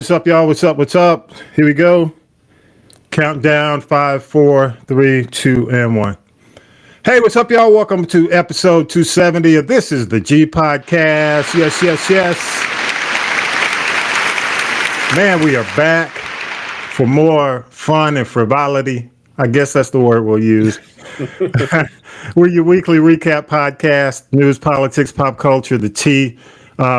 What's up, y'all? What's up? What's up? Here we go. Countdown 5, 4, 3, 2, and 1. Hey, what's up, y'all? Welcome to episode 270 of This is the G Podcast. Yes, yes, yes. Man, we are back for more fun and frivolity. I guess that's the word we'll use. We're your weekly recap podcast, news, politics, pop culture, the T.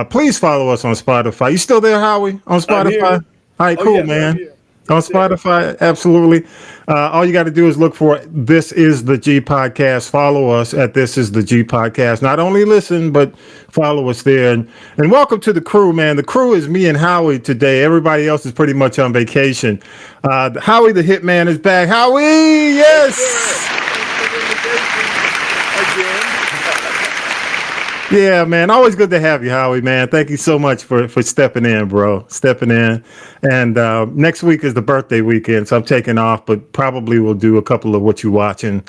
Please follow us on Spotify. You still there, Howie? On Spotify? All right, cool, yes, man. On Spotify, absolutely. All you got to do is look for This is the G Podcast. Follow us at This is the G Podcast. Not only listen, but follow us there. And welcome to the crew, man. The crew is me and Howie today. Everybody else is pretty much on vacation. Howie the Hitman is back. Howie, yes! Yeah, man. Always good to have you, Howie, man. Thank you so much for stepping in, bro. Stepping in. And next week is the birthday weekend, so I'm taking off, but probably we'll do a couple of what you watching.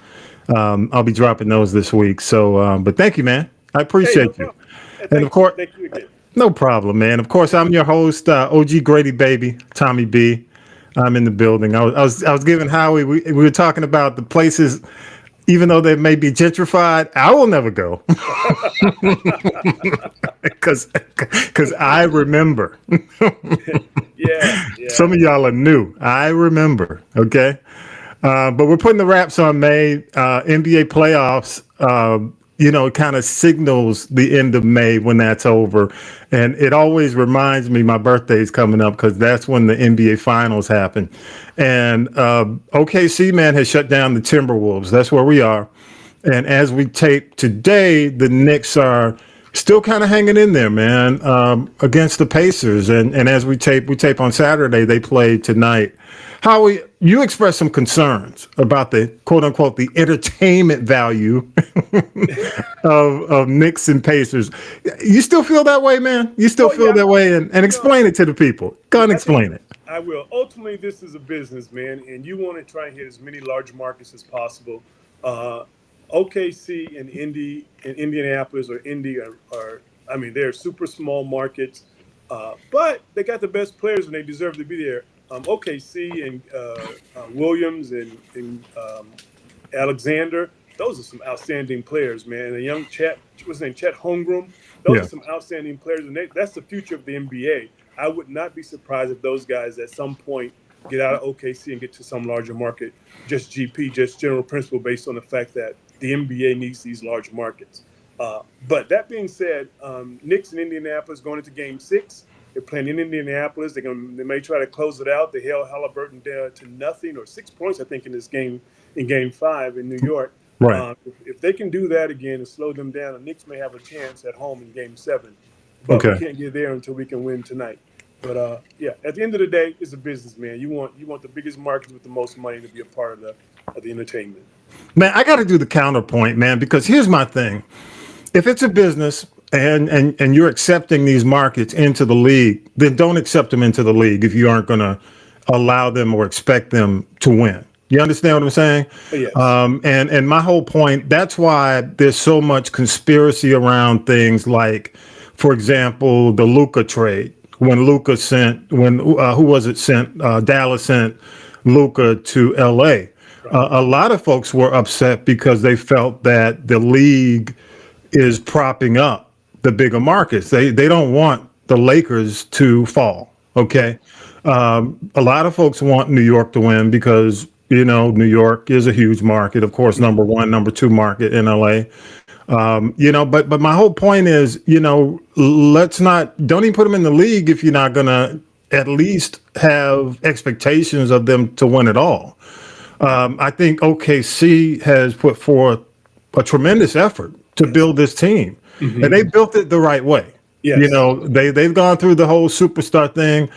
I'll be dropping those this week. So, but thank you, man. I appreciate you. And of course, thank you again. No problem, man. Of course, I'm your host, OG Grady Baby, Tommy B. I'm in the building. I was giving Howie. We were talking about the places. Even though they may be gentrified, I will never go because I remember. yeah. Some of y'all are new. I remember. Okay, but we're putting the wraps on May. NBA playoffs. It kind of signals the end of May when that's over, and it always reminds me my birthday's coming up because that's when the NBA Finals happen. And OKC, man, has shut down the Timberwolves. That's where we are. And as we tape today, the Knicks are still kind of hanging in there, man, against the Pacers. And as we tape on Saturday. They play tonight. Howie, you expressed some concerns about the quote unquote the entertainment value of Knicks and Pacers. You still feel that way, man? You still feel that way? And explain it to the people. Go and explain it. I will. Ultimately, this is a business, man, and you want to try and hit as many large markets as possible. OKC and Indianapolis or Indy they're super small markets, but they got the best players and they deserve to be there. OKC and Williams and Alexander, those are some outstanding players, man. And the young Chet Holmgren, those are some outstanding players, and that's the future of the NBA. I would not be surprised if those guys at some point get out of OKC and get to some larger market, just general principle based on the fact that the NBA needs these large markets. But that being said, Knicks and Indianapolis going into Game 6. They're playing in Indianapolis. They may try to close it out. They held Halliburton down to nothing or 6 points, I think, in this game, in Game 5 in New York. Right. If they can do that again and slow them down, the Knicks may have a chance at home in Game 7. But we can't get there until we can win tonight. But at the end of the day, it's a business, man. You want the biggest markets with the most money to be a part of the entertainment. Man, I got to do the counterpoint, man, because here's my thing. If it's a business and you're accepting these markets into the league, then don't accept them into the league if you aren't going to allow them or expect them to win. You understand what I'm saying? Yes. And my whole point, that's why there's so much conspiracy around things like, for example, the Luka trade. When Luka sent Dallas sent Luka to LA. A lot of folks were upset because they felt that the league is propping up the bigger markets. They don't want the Lakers to fall. Okay. A lot of folks want New York to win because, New York is a huge market. Of course, number 1, number 2 market in LA. But my whole point is, don't even put them in the league if you're not going to at least have expectations of them to win it all. I think OKC has put forth a tremendous effort to build this team, and they built it the right way. Yes. They've gone through the whole superstar thing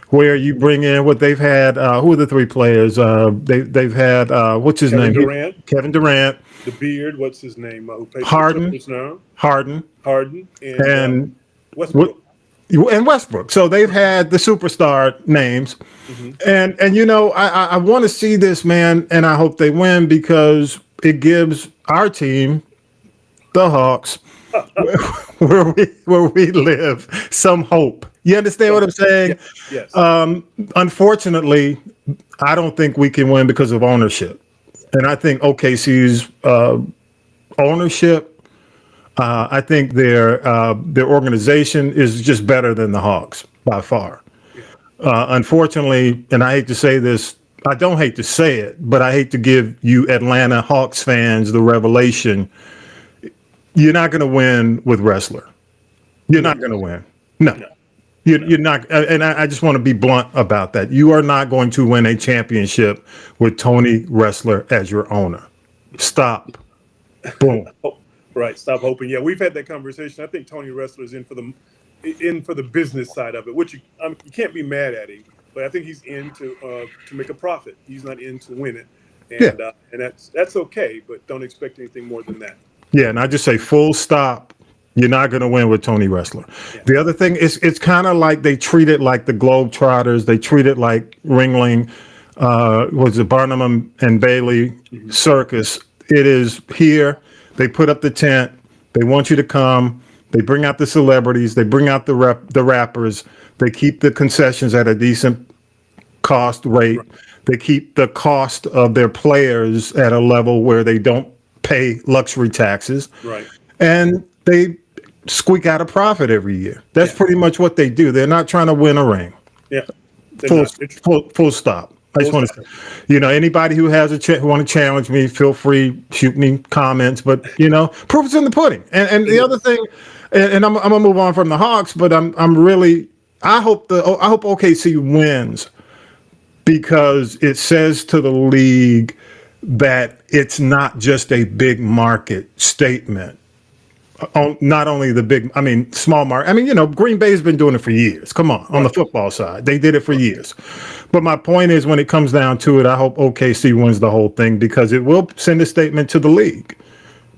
where you bring in what they've had. Who are the 3 players? They've had, what's his name? Kevin Durant. The beard, what's his name? Who plays Harden, and Westbrook. And Westbrook. So they've had the superstar names, and I want to see this, man, and I hope they win because it gives our team, the Hawks, where we live some hope. You understand what I'm saying? Yes. Unfortunately, I don't think we can win because of ownership, and I think OKC's ownership. I think their organization is just better than the Hawks by far. Unfortunately, and I hate to say this, I don't hate to say it, but I hate to give you Atlanta Hawks fans the revelation. You're not going to win with Wrestler. You're not going to win. No. You're not. And I just want to be blunt about that. You are not going to win a championship with Tony Wrestler as your owner. Stop. Boom. Right. Stop hoping. Yeah, we've had that conversation. I think Tony Wrestler is in for the business side of it, which you can't be mad at him. But I think he's in to make a profit. He's not in to win it, and that's okay. But don't expect anything more than that. Yeah, and I just say full stop. You're not going to win with Tony Wrestler. Yeah. The other thing is, it's kind of like they treat it like the Globetrotters. They treat it like Ringling, was it Barnum and Bailey circus. It is here. They put up the tent. They want you to come. They bring out the celebrities. They bring out the rappers. They keep the concessions at a decent cost rate. Right. They keep the cost of their players at a level where they don't pay luxury taxes. Right. And they squeak out a profit every year. That's pretty much what they do. They're not trying to win a ring. Yeah. Full stop. I just want to say, anybody who has who want to challenge me, feel free, shoot me comments, but proof is in the pudding. And the other thing, and I'm gonna move on from the Hawks, but I hope OKC wins because it says to the league that it's not just a big market statement. Not only small market. Green Bay's been doing it for years. Come on the football side. They did it for years. But my point is, when it comes down to it, I hope OKC wins the whole thing because it will send a statement to the league.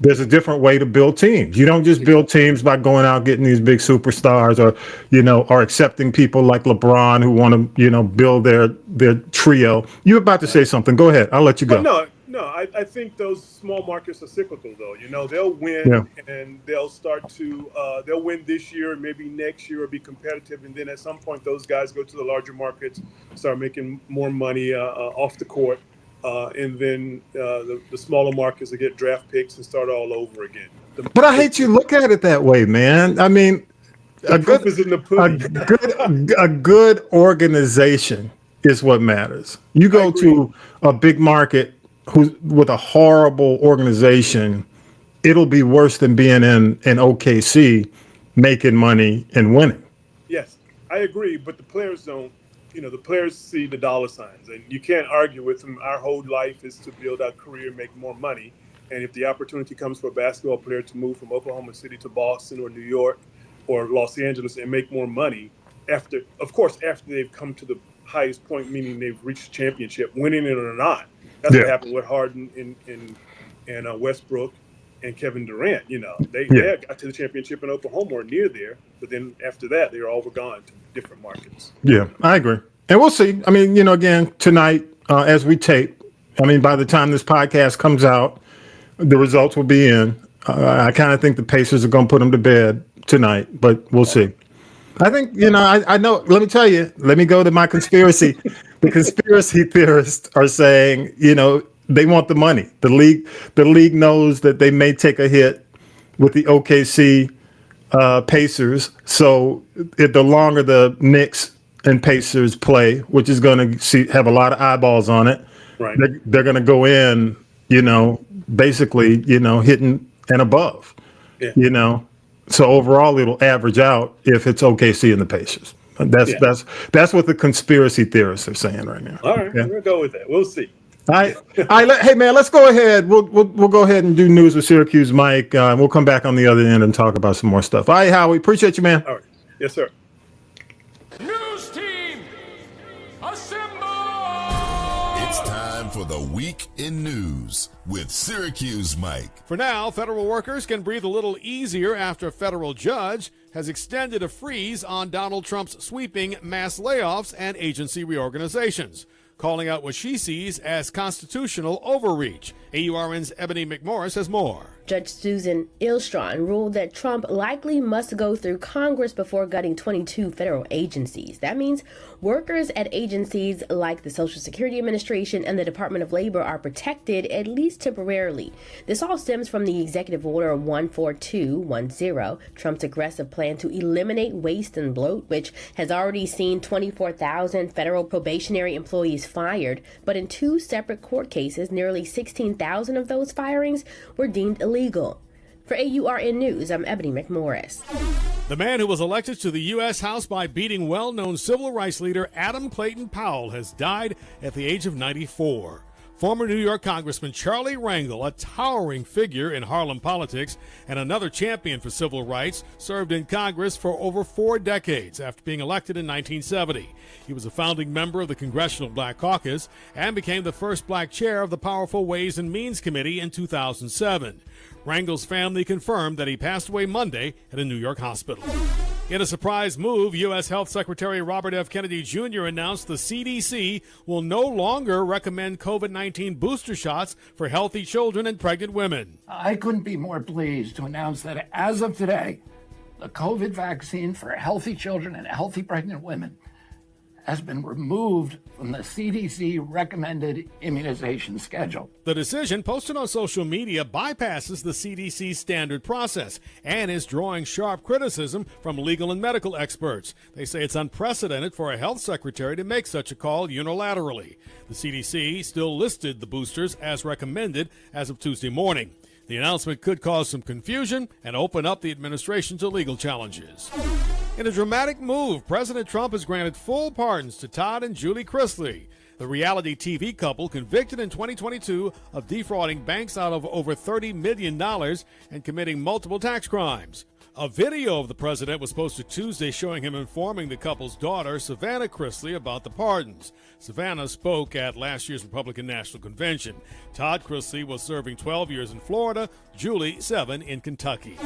There's a different way to build teams. You don't just build teams by going out getting these big superstars or accepting people like LeBron who want to, build their trio. You're about to say something. Go ahead. I'll let you go. No, I think those small markets are cyclical, though. They'll win and they'll start to they'll win this year, maybe next year, or be competitive. And then at some point, those guys go to the larger markets, start making more money off the court. And then the smaller markets will get draft picks and start all over again. But I hate you look at it that way, man. I mean, a good organization is what matters. You go to a big market with a horrible organization, it'll be worse than being in OKC, making money and winning. Yes, I agree. But the players don't. The players see the dollar signs, and you can't argue with them. Our whole life is to build our career, make more money. And if the opportunity comes for a basketball player to move from Oklahoma City to Boston or New York or Los Angeles and make more money, after they've come to the highest point, meaning they've reached a championship, winning it or not. That's what happened with Harden and Westbrook and Kevin Durant. They got to the championship in Oklahoma or near there, but then after that, they were all gone to different markets. Yeah, I agree. And we'll see. I mean, again, tonight, as we tape, by the time this podcast comes out, the results will be in. I kind of think the Pacers are going to put them to bed tonight, but we'll see. I think, I know, let me tell you, let me go to my conspiracy. The conspiracy theorists are saying, they want the money. The league knows that they may take a hit with the OKC Pacers. So the longer the Knicks and Pacers play, which is going to have a lot of eyeballs on it, right? They're going to go in, basically, hitting and above, So overall, it'll average out if it's OKC and the Pacers. That's what the conspiracy theorists are saying right now. All right, we'll go with that. We'll see. All right. Hey man, let's go ahead. We'll go ahead and do news with Syracuse Mike. We'll come back on the other end and talk about some more stuff. All right, Howie, appreciate you, man. All right. Yes, sir. News team, assemble! It's time for the Week in News with Syracuse Mike. For now, federal workers can breathe a little easier after a federal judge has extended a freeze on Donald Trump's sweeping mass layoffs and agency reorganizations, calling out what she sees as constitutional overreach. AURN's Ebony McMorris has more. Judge Susan Ilstron ruled that Trump likely must go through Congress before gutting 22 federal agencies. That means workers at agencies like the Social Security Administration and the Department of Labor are protected, at least temporarily. This all stems from the Executive Order 14210, Trump's aggressive plan to eliminate waste and bloat, which has already seen 24,000 federal probationary employees fired. But in two separate court cases, nearly 16,000 of those firings were deemed illegal. For AURN News, I'm Ebony McMorris. The man who was elected to the U.S. House by beating well-known civil rights leader Adam Clayton Powell has died at the age of 94. Former New York Congressman Charlie Rangel, a towering figure in Harlem politics and another champion for civil rights, served in Congress for over 4 decades after being elected in 1970. He was a founding member of the Congressional Black Caucus and became the first black chair of the powerful Ways and Means Committee in 2007. Rangel's family confirmed that he passed away Monday at a New York hospital. In a surprise move, U.S. Health Secretary Robert F. Kennedy Jr. announced the CDC will no longer recommend COVID-19 booster shots for healthy children and pregnant women. I couldn't be more pleased to announce that as of today, the COVID vaccine for healthy children and healthy pregnant women has been removed from the CDC recommended immunization schedule. The decision, posted on social media, bypasses the CDC's standard process and is drawing sharp criticism from legal and medical experts. They say it's unprecedented for a health secretary to make such a call unilaterally. The CDC still listed the boosters as recommended as of Tuesday morning. The announcement could cause some confusion and open up the administration to legal challenges. In a dramatic move, President Trump has granted full pardons to Todd and Julie Chrisley, the reality TV couple convicted in 2022 of defrauding banks out of over $30 million and committing multiple tax crimes. A video of the president was posted Tuesday showing him informing the couple's daughter, Savannah Chrisley, about the pardons. Savannah spoke at last year's Republican National Convention. Todd Chrisley was serving 12 years in Florida, Julie 7 in Kentucky.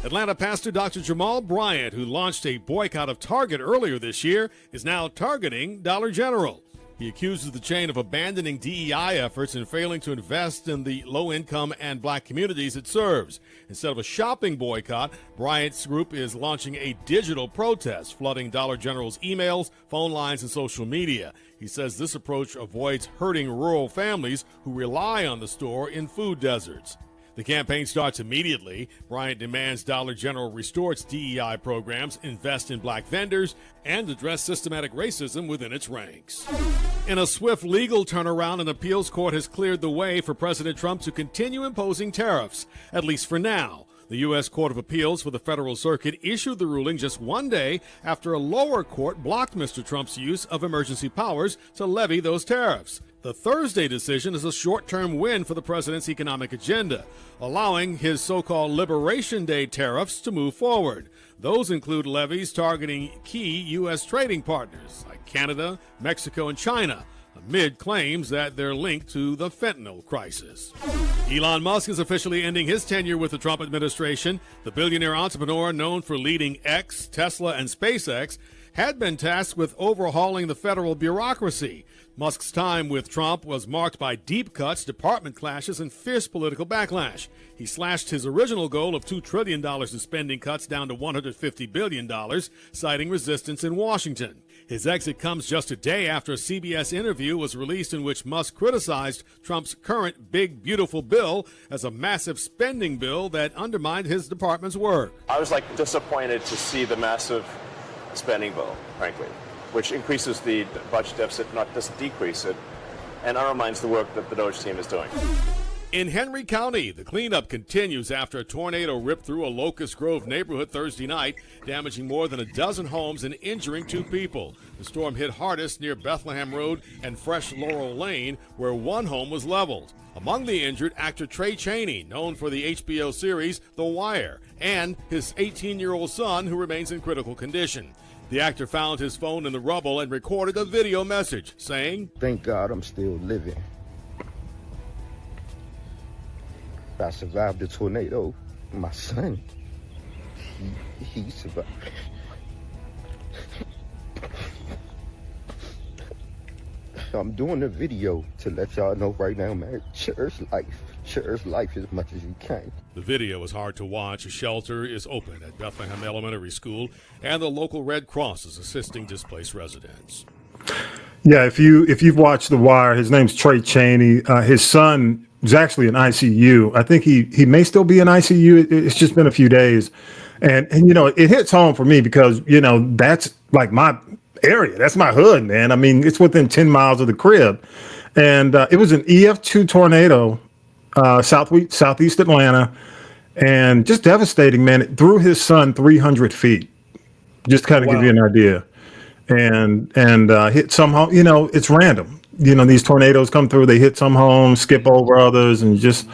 Atlanta pastor Dr. Jamal Bryant, who launched a boycott of Target earlier this year, is now targeting Dollar General. He accuses the chain of abandoning DEI efforts and failing to invest in the low-income and black communities it serves. Instead of a shopping boycott, Bryant's group is launching a digital protest, flooding Dollar General's emails, phone lines, and social media. He says this approach avoids hurting rural families who rely on the store in food deserts. The campaign starts immediately. Bryant demands Dollar General restore its DEI programs, invest in black vendors, and address systematic racism within its ranks. In a swift legal turnaround, an appeals court has cleared the way for President Trump to continue imposing tariffs, at least for now. The U.S. Court of Appeals for the Federal Circuit issued the ruling just one day after a lower court blocked Mr. Trump's use of emergency powers to levy those tariffs. The Thursday decision is a short-term win for the president's economic agenda, allowing his so-called Liberation Day tariffs to move forward. Those include levies targeting key U.S. trading partners like Canada, Mexico, and China, amid claims that they're linked to the fentanyl crisis. Elon Musk is officially ending his tenure with the Trump administration. The billionaire entrepreneur, known for leading X, Tesla, and SpaceX, had been tasked with overhauling the federal bureaucracy. Musk's time with Trump was marked by deep cuts, department clashes, and fierce political backlash. He slashed his original goal of $2 trillion in spending cuts down to $150 billion, citing resistance in Washington. His exit comes just a day after a CBS interview was released in which Musk criticized Trump's current Big Beautiful Bill as a massive spending bill that undermined his department's work. I was disappointed to see the massive spending bill, frankly, which increases the budget deficit, not just decrease it, and undermines the work that the Doge team is doing. In Henry County, the cleanup continues after a tornado ripped through a Locust Grove neighborhood Thursday night, damaging more than a dozen homes and injuring 2 people. The storm hit hardest near Bethlehem Road and Fresh Laurel Lane, where one home was leveled. Among the injured, actor Trey Chaney, known for the HBO series The Wire, and his 18-year-old son, who remains in critical condition. The actor found his phone in the rubble and recorded a video message saying, "Thank God I'm still living. I survived the tornado. My son, he survived. I'm doing a video to let y'all know right now, man. Cherish life. cherish life as much as you can. The video is hard to watch. A shelter is open at Bethlehem Elementary School, and the local Red Cross is assisting displaced residents. Yeah, if you've watched The Wire, his name's Trey Cheney. His son is actually in ICU. I think he may still be in ICU. It's just been a few days, and you know, it hits home for me because you know that's like my area. That's my hood, man. I mean, it's within 10 miles of the crib, and it was an EF2 tornado, southeast Atlanta, and just devastating, man. It threw his son 300 feet. Just kind of give you an idea. And hit some home, you know, it's random. You know, these tornadoes come through, they hit some homes, skip over others, and just,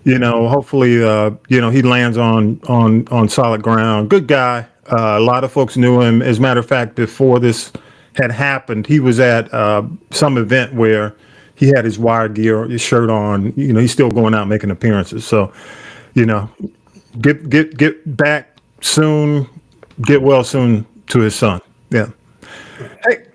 you know, hopefully, you know, he lands on solid ground. Good guy. A lot of folks knew him. As a matter of fact, before this had happened, he was at some event where he had his Wire gear, his shirt on. You know, he's still going out making appearances. So, you know, get back soon, get well soon to his son. Yeah. Hey,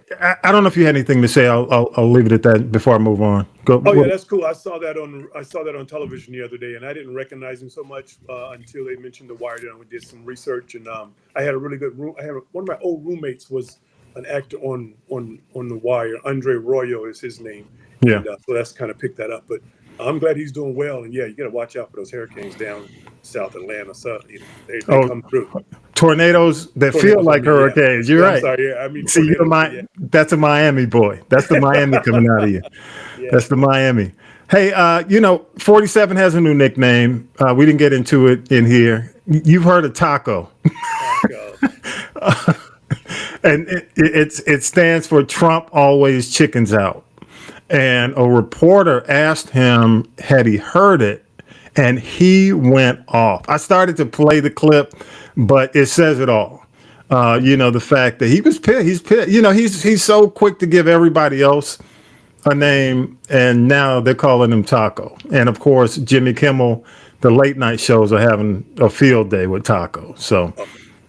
I don't know if you had anything to say. I'll leave it at that before I move on. Go. Oh yeah, that's cool. I saw that on television the other day, and I didn't recognize him so much until they mentioned The Wire. And we did some research, and I had a really good room. One of my old roommates was an actor on The Wire. Andre Royo is his name. Yeah. And, so that's kind of picked that up. But I'm glad he's doing well. And yeah, you got to watch out for those hurricanes down South Atlanta. So you know, they come through. Tornadoes that feel like hurricanes. You're right. I'm sorry, yeah. I mean, see, that's a Miami boy. That's the Miami coming out of you. Yeah. That's the Miami. Hey, you know, 47 has a new nickname. We didn't get into it in here. You've heard of Taco. And it stands for Trump always chickens out. And a reporter asked him, had he heard it? And he went off. I started to play the clip, but it says it all. You know, the fact that he was pissed. He's pissed. You know, he's so quick to give everybody else a name, and now they're calling him Taco. And of course, Jimmy Kimmel, the late night shows are having a field day with Taco. So,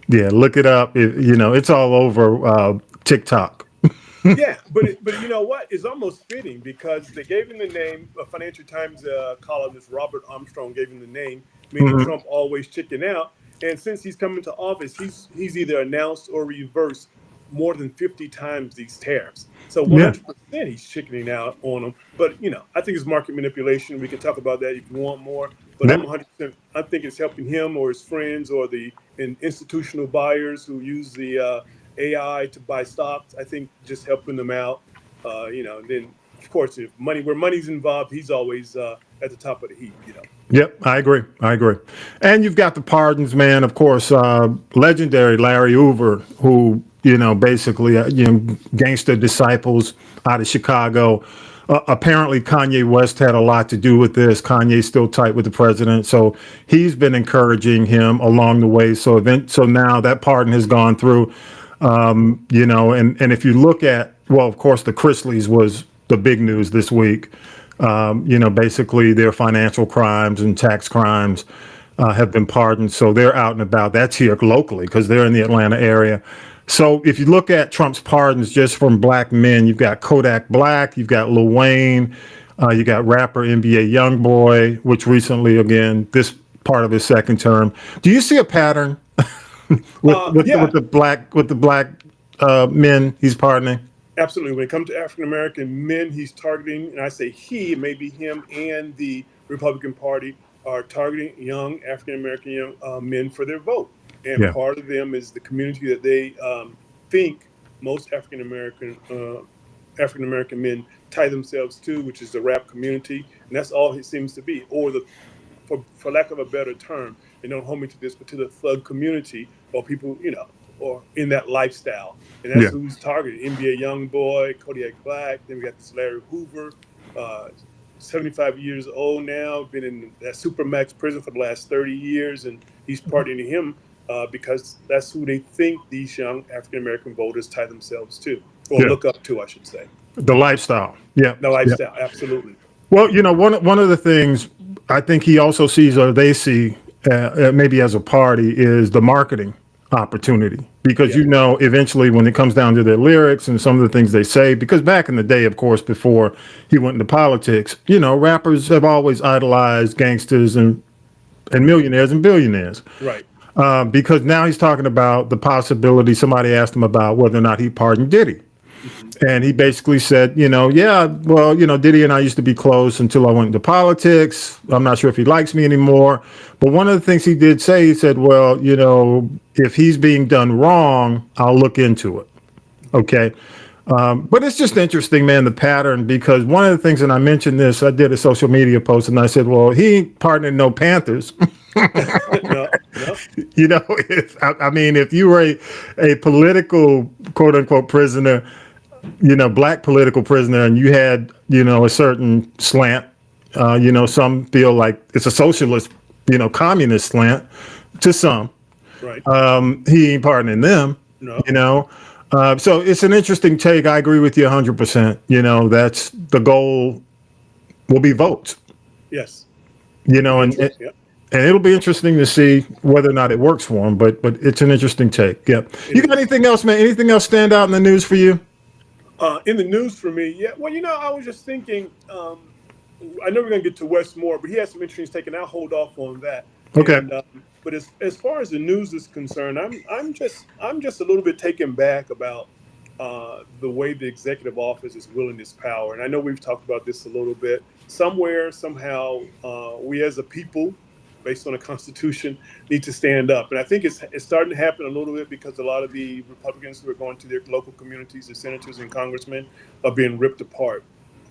yeah, look it up. You know, it's all over TikTok. Yeah, but you know what? It's almost fitting because they gave him the name. Financial Times columnist Robert Armstrong gave him the name, meaning Trump always chicken out. And since he's come into office, he's either announced or reversed more than 50 times these tariffs. So 100% he's chickening out on them. But you know, I think it's market manipulation. We can talk about that if you want more. But I'm 100%. I think it's helping him or his friends or the institutional buyers who use the AI to buy stocks. I think just helping them out, you know, and then of course, if where money's involved, he's always at the top of the heap, you know. Yep, I agree. And you've got the pardons, man. Of course, legendary Larry Hoover, who, you know, basically, you know, gangster disciples out of Chicago. Apparently, Kanye West had a lot to do with this. Kanye's still tight with the president, so he's been encouraging him along the way. So now that pardon has gone through. You know, and if you look at, well, of course, the Chrisleys was the big news this week. You know, basically their financial crimes and tax crimes have been pardoned. So they're out and about. That's here locally because they're in the Atlanta area. So if you look at Trump's pardons just from black men, you've got Kodak Black, you've got Lil Wayne, you got rapper NBA Youngboy, which recently, again, this part of his second term. Do you see a pattern with the black men he's pardoning? Absolutely. When it comes to African American men, he's targeting, and I say he, maybe him and the Republican Party are targeting young African American men for their vote. And part of them is the community that they think most African American men tie themselves to, which is the rap community, and that's all it seems to be. Or for lack of a better term, they don't hold me to this, but to the thug community or people, you know, or in that lifestyle. And that's who's targeted. NBA Youngboy, Kodak Black. Then we got this Larry Hoover, 75 years old now, been in that Supermax prison for the last 30 years, and he's pardoning him because that's who they think these young African-American voters tie themselves to, or look up to, I should say. The lifestyle. Yeah. The lifestyle, absolutely. Well, you know, one of the things I think he also sees, or they see, maybe as a party, is the marketing opportunity because eventually when it comes down to their lyrics and some of the things they say, because back in the day, of course, before he went into politics, rappers have always idolized gangsters and millionaires and billionaires. Right. Because now he's talking about the possibility. Somebody asked him about whether or not he pardoned Diddy. And he basically said, Diddy and I used to be close until I went into politics. I'm not sure if he likes me anymore. But one of the things he did say, he said, well, if he's being done wrong, I'll look into it. Okay. But it's just interesting, man, the pattern, because one of the things, and I mentioned this, I did a social media post and I said, well, he ain't partnering no Panthers. No. If you were a political, quote unquote, prisoner, black political prisoner, and you had, a certain slant, some feel like it's a socialist, communist slant to some. Right. He ain't pardoning them, No. So it's an interesting take. I agree with you 100%. That's the goal will be votes. Yes. And it'll be interesting to see whether or not it works for him, but it's an interesting take. Yeah. You got anything else, man? Anything else stand out in the news for you? In the news for me, yeah. Well, I was just thinking, I know we're going to get to Wes Moore, but he has some interesting taken. I'll hold off on that. Okay. And, but as far as the news is concerned, I'm just a little bit taken back about the way the executive office is wielding its power. And I know we've talked about this a little bit. Somewhere, somehow, we as a people, based on the Constitution, need to stand up. And I think it's starting to happen a little bit because a lot of the Republicans who are going to their local communities, the senators and congressmen, are being ripped apart.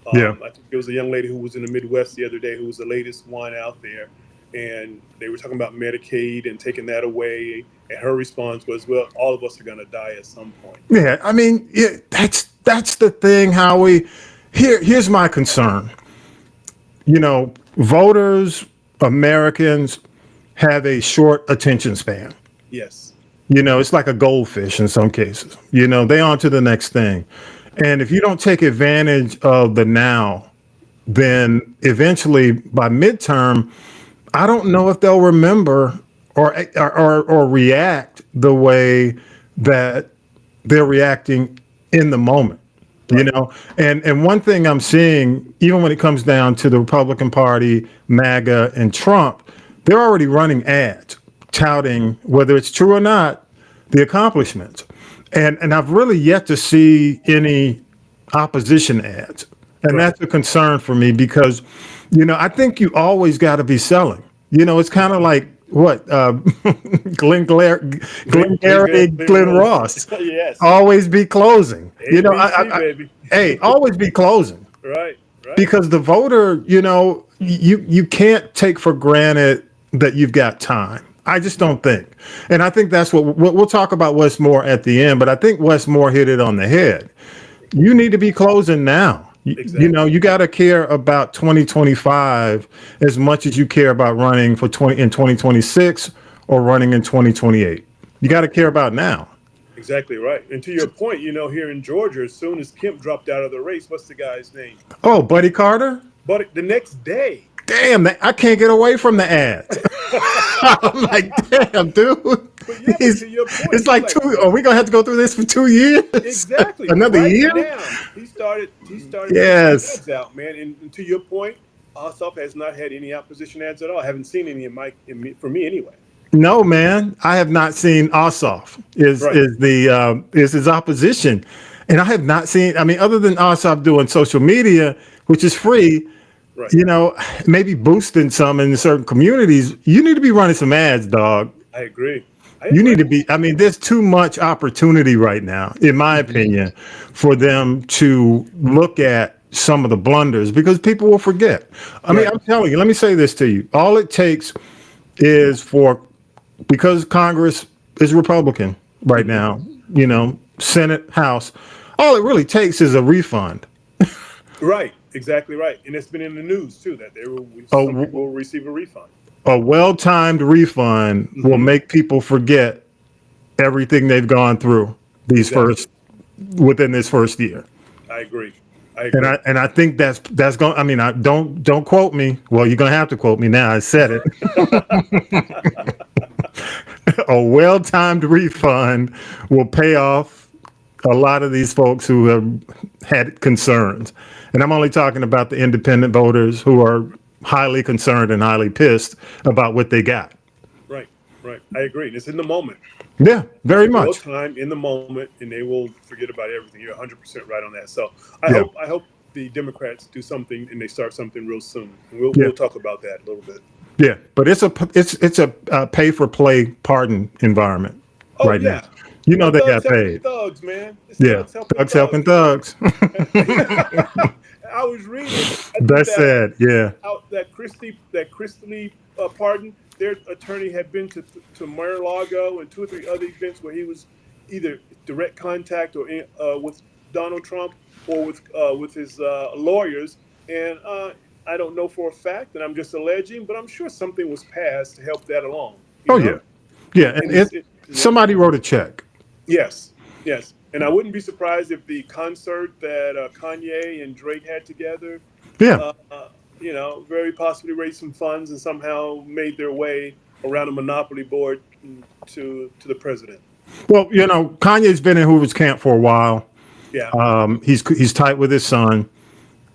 I think there was a young lady who was in the Midwest the other day who was the latest one out there. And they were talking about Medicaid and taking that away. And her response was, well, all of us are going to die at some point. Yeah, that's the thing, Howie. Here's my concern. Voters, Americans have a short attention span. Yes. It's like a goldfish in some cases. They on to the next thing. And if you don't take advantage of the now, then eventually by midterm, I don't know if they'll remember or react the way that they're reacting in the moment. Right. And one thing I'm seeing, even when it comes down to the Republican Party, MAGA, and Trump, they're already running ads touting, whether it's true or not, the accomplishments. And I've really yet to see any opposition ads. And Right. that's a concern for me because, I think you always got to be selling. It's kind of like what Glenn Ross. Yes. Always be closing. ABC, baby. Always be closing. Right. Because the voter, you can't take for granted that you've got time. I just don't think. And I think that's what we'll talk about Wes Moore at the end, but I think Wes Moore hit it on the head. You need to be closing now. Exactly. You got to care about 2025 as much as you care about running in 2026 or running in 2028. You got to care about now. Exactly right. And to your point, here in Georgia, as soon as Kemp dropped out of the race, what's the guy's name? Oh, Buddy Carter? But the next day. Damn, I can't get away from the ads. I'm like, damn, dude. But to your point, it's like are we going to have to go through this for 2 years? Exactly. Another right year? Now, he started Yes. ads out, man. And to your point, Ossoff has not had any opposition ads at all. I haven't seen any for me anyway. No, man, I have not seen Ossoff is his opposition. And I have not seen, other than Ossoff doing social media, which is free, right. Maybe boosting some in certain communities, you need to be running some ads, dog. I agree. You need to be, there's too much opportunity right now, in my opinion, for them to look at some of the blunders because people will forget. I'm telling you, let me say this to you. All it takes is because Congress is Republican right now, Senate, House, all it really takes is a refund. Right. Exactly right. And it's been in the news, too, that some people will receive a refund. A well-timed refund will make people forget everything they've gone through within this first year. I agree. And I think that's going. Don't quote me. Well, you're gonna have to quote me now. I said it. a well-timed refund will pay off a lot of these folks who have had concerns. And I'm only talking about the independent voters who are highly concerned and highly pissed about what they got. Right. I agree. It's in the moment. Yeah, very Real much. time in the moment, and they will forget about everything. You're 100% right on that. So Yeah. I hope the Democrats do something and they start something real soon. And we'll talk about that a little bit. Yeah, but it's a pay for play pardon environment right now. You know they got paid. Thugs, man. It's Yeah, thugs helping thugs. I was reading. That's sad. Yeah. That Christie pardon. Their attorney had been to Mar-a-Lago and 2 or 3 other events where he was either direct contact or with Donald Trump or with his lawyers. And I don't know for a fact, and I'm just alleging, but I'm sure something was passed to help that along. You know? Yeah. And somebody wrote a check. Yes. And I wouldn't be surprised if the concert that Kanye and Drake had together, very possibly raised some funds and somehow made their way around a monopoly board to the president. Well, Kanye's been in Hoover's camp for a while. Yeah. He's tight with his son,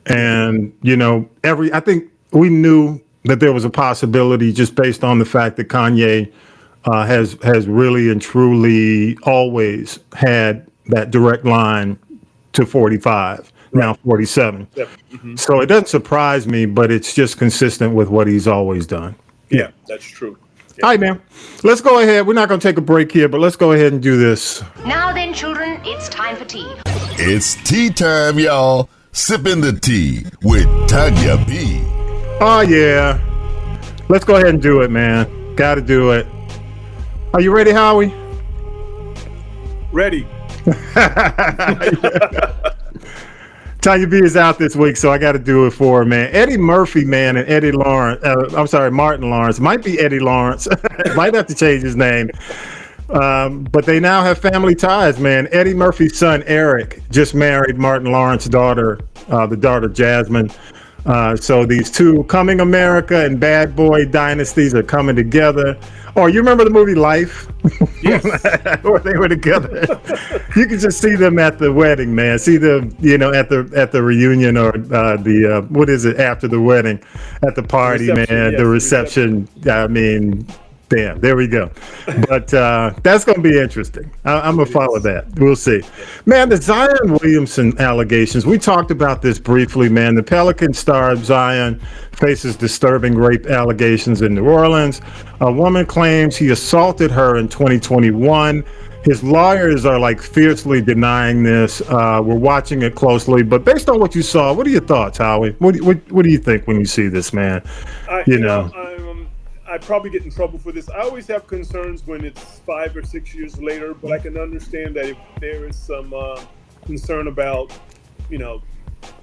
and I think we knew that there was a possibility just based on the fact that Kanye has really and truly always had that direct line to 45, now 47. Mm-hmm. So it doesn't surprise me, but it's just consistent with what he's always done. Yeah, that's true. All right, man. Let's go ahead. We're not going to take a break here, but let's go ahead and do this. Now then, children, it's time for tea. It's tea time, y'all. Sipping the tea with Tanya B. Oh, yeah. Let's go ahead and do it, man. Got to do it. Are you ready, Howie? Ready. Tanya B is out this week, so I got to do it for her, man. Eddie Murphy, man, and Eddie Lawrence. Martin Lawrence. Might be Eddie Lawrence. Might have to change his name. But they now have family ties, man. Eddie Murphy's son, Eric, just married Martin Lawrence's daughter, the daughter Jasmine. So these two coming America and Bad Boy dynasties are coming together. Oh, you remember the movie Life? Yes. Where they were together. You can just see them at the wedding, man. See them, at the reunion or what is it after the wedding, at the party, man. Yes, the reception. I mean, damn, there we go. But that's going to be interesting. I'm going to follow that. We'll see. Man, the Zion Williamson allegations, we talked about this briefly, man. The Pelican star Zion faces disturbing rape allegations in New Orleans. A woman claims he assaulted her in 2021. His lawyers are fiercely denying this. We're watching it closely. But based on what you saw, what are your thoughts, Howie? What do you think when you see this, man? I probably get in trouble for this. I always have concerns when it's 5 or 6 years later, but I can understand that if there is some concern about,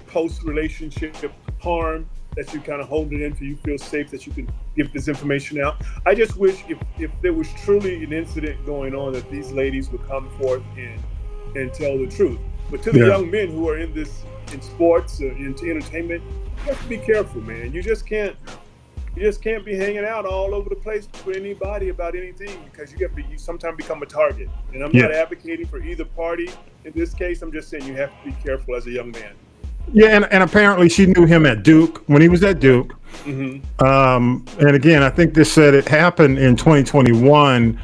post-relationship harm, that you kind of hold it in until you feel safe that you can give this information out. I just wish if there was truly an incident going on that these ladies would come forth and tell the truth. But to the young men who are in sports, into entertainment, you have to be careful, man. You just can't be hanging out all over the place for anybody about anything, because you sometimes become a target. And I'm not advocating for either party. In this case, I'm just saying you have to be careful as a young man. Yeah, and apparently she knew him at Duke, when he was at Duke. Mm-hmm. And again, I think this said it happened in 2021,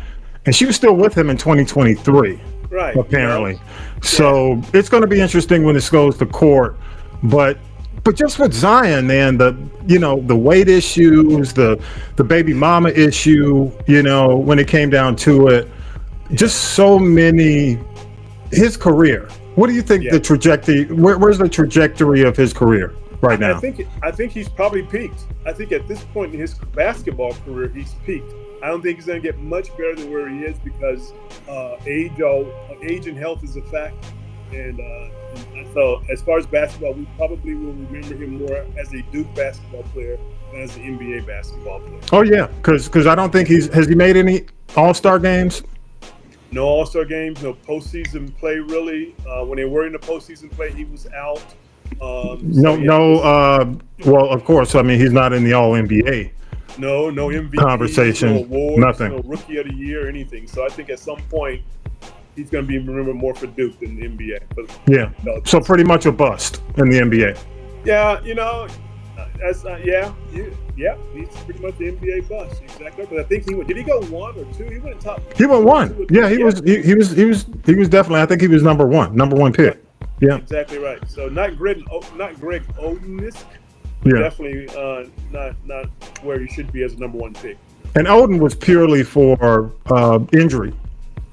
and she was still with him in 2023. Right. Apparently. So it's going to be interesting when this goes to court. But just with Zion, man, the weight issues, the baby mama issue, when it came down to it, just so many, his career. What do you think the trajectory? Where's the trajectory of his carear right now? I think he's probably peaked. I think at this point in his basketball career, he's peaked. I don't think he's going to get much better than where he is, because age and health is a fact. And so as far as basketball, we probably will remember him more as a Duke basketball player than as an NBA basketball player. Oh yeah, because I don't think has he made any All-Star games? No All-Star games, no postseason play really. When they were in the postseason play, he was out. Well, of course. I mean, he's not in the All-NBA No MVP conversation, no awards, nothing. no Rookie of the Year, or anything. So I think at some point he's going to be remembered more for Duke than the NBA. But, Yeah. So pretty much a bust in the NBA. yeah, that's he's pretty much the NBA bust. Exactly. But I think did he go 1 or 2? He went top. He went 1. Yeah, he was definitely. I think he was number one pick. Yeah. Exactly right. So not Greg Oden. Yeah. Definitely not where he should be as a number 1 pick. And Oden was purely for injury.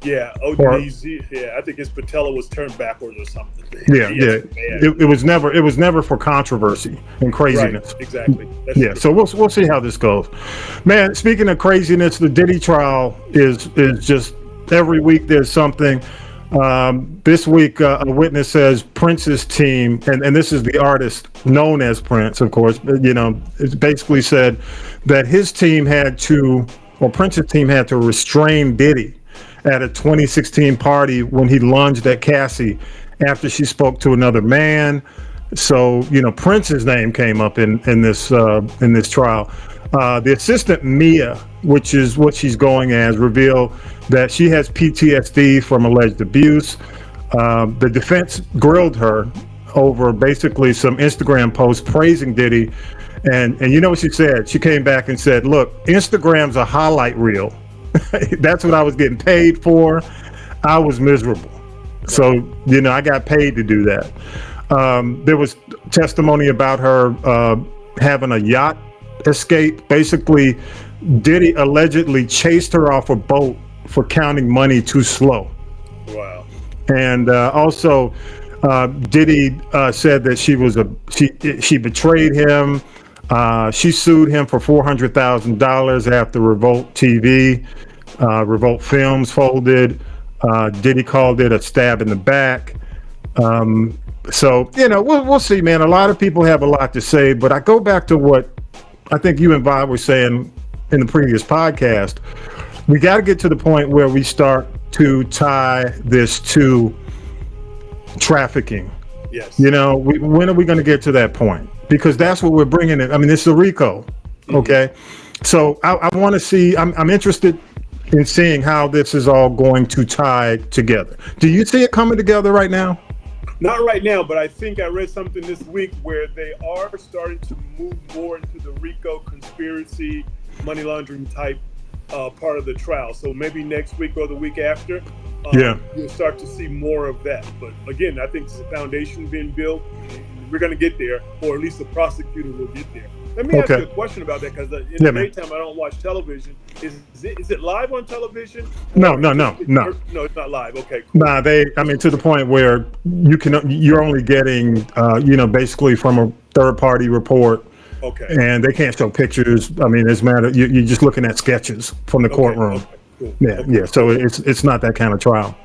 Yeah, I think his patella was turned backwards or something. Yeah. It was never for controversy and craziness. Right, exactly. That's yeah. true. So we'll see how this goes. Man, speaking of craziness, the Diddy trial is just every week there's something. This week, a witness says Prince's team, and this is the artist known as Prince, of course, it basically said that Prince's team had to restrain Diddy at a 2016 party when he lunged at Cassie after she spoke to another man. So, Prince's name came up in this trial. The assistant Mia, which is what she's going as, revealed that she has PTSD from alleged abuse. The defense grilled her over basically some Instagram posts praising Diddy. And you know what she said? She came back and said, look, Instagram's a highlight reel. That's what I was getting paid for. I was miserable. So, I got paid to do that. There was testimony about her having a yacht escape. Basically, Diddy allegedly chased her off a boat for counting money too slow. Wow. And also, Diddy said that she betrayed him. She sued him for $400,000 after Revolt TV, Revolt Films folded. Diddy called it a stab in the back. So, we'll see, man. A lot of people have a lot to say, but I go back to what I think you and Bob were saying in the previous podcast. We got to get to the point where we start to tie this to trafficking. Yes. When are we going to get to that point? Because that's what we're bringing in. I mean, it's a RICO. Okay. So I want to see, I'm interested in seeing how this is all going to tie together. Do you see it coming together right now? Not right now, but I think I read something this week where they are starting to move more into the RICO conspiracy, money laundering type part of the trial. So maybe next week or the week after, you'll start to see more of that. But again, I think it's a foundation being built. We're going to get there, or at least the prosecutor will get there. Let me ask you a question about that, because in the daytime I don't watch television. Is it live on television? No. No, it's not live. Okay, cool. Nah, to the point where you're only getting, basically from a third party report. Okay. And they can't show pictures. I mean, it's matter. You're just looking at sketches from the courtroom. Okay, cool. Yeah. So it's not that kind of trial.